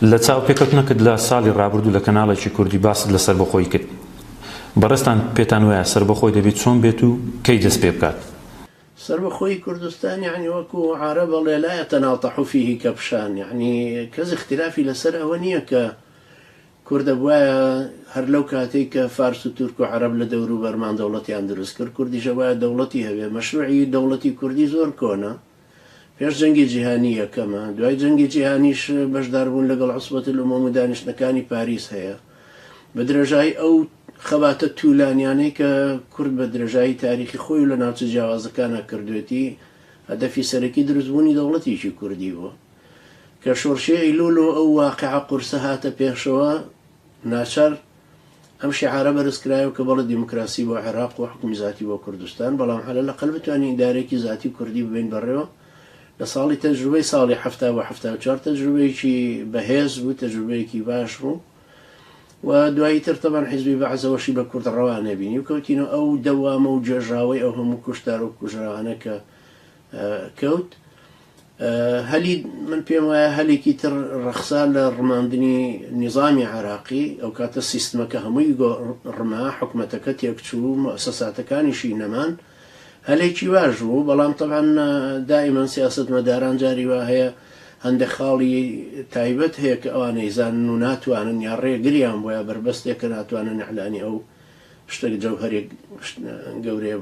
لە چاو پێکەوتنەکەت لە ساڵی ڕابردوو لە کەناڵێکی کوردی باست لە سەربەخۆیی کرد. بەڕێستان پێتان وایە سەربەخۆی دەبێت چۆن بێت و کەی دەست پێ بکات؟ سەربەخۆیی کوردستان يعني وەکو عارە بەڵێ لا يتناطح فيه كبشان، يعني کەس اختلافی لەسەر ئەوە نییە کە کوردە بوایە هەر لەو کاتێک کە فارس و تورک و عەرەب لە دەور و بەرمان دەوڵەتیان دروست کرد، کوردیشە وایە دەوڵەتی هەبێ. مەشروعی دەوڵەتی کوردی زۆر کۆنە، پێش جەنگی جیهانی یەکەمە، دوای جەنگی جیهانیش بەشداربوون لەگەڵ عوسبەت العوموم و دانیشتەکانی پاریس هەیە. بە درێژایی ئەو خەباتە توولانیانەی کە کورد بە درێژایی تاریخی خۆی و لە ناوچە جیاوازەکانە کردوێتی، هەدەفی سەرەکی دروستبوونی دەوڵەتێکی کوردی بووە کە شۆرشی ئەیلول و ئەو واقعە قورسە هاتە پێشەوە. ناچار ئەم شیعارە بەرزکرایەوە کە بەڵێ دیموکراسی بۆ عێراق و حکومی ذاتی بۆ کوردستان، بەڵام هەلەقەل بتوانین ئیدارێکی ذاتی کوردی ببین بەڕێوە. لە ساڵی تەجروبەی ساڵی 1974 تەجروبەیەکی بەهێز بوو، تەجروبەیەکی باش بوو، و دوایی تر تەبەن حیزبی بەعزەوەشی بە کورد ڕەوانە بینی و کەوتینەوە ئەو دەوامە و جێژاوەی ئەو هەموو کوشتار و کوژراوانە کە کەوت. هەلی من پێم وایە هەلێکی تر ڕەخسا لە ڕماندنی نیزامی عێراقی، ئەو کاتە سیستمەکە هەمووی ڕما، حکومەتەکە تێکچوو، مؤسساتەکانیشی نەمان، هەلێکی واژ بوو. بەڵام تەبعاً دائیمەن سیاسەتمەداران جاری وا هەیە هەندێک خاڵی تایبەت هەیە کە ئەوانەی زانن و ناتوانن یا ڕێگریان بۆیە بربەستێک کە ناتوانن ئیعلانی ئەو شتێک جەوهەرێک گەورەیە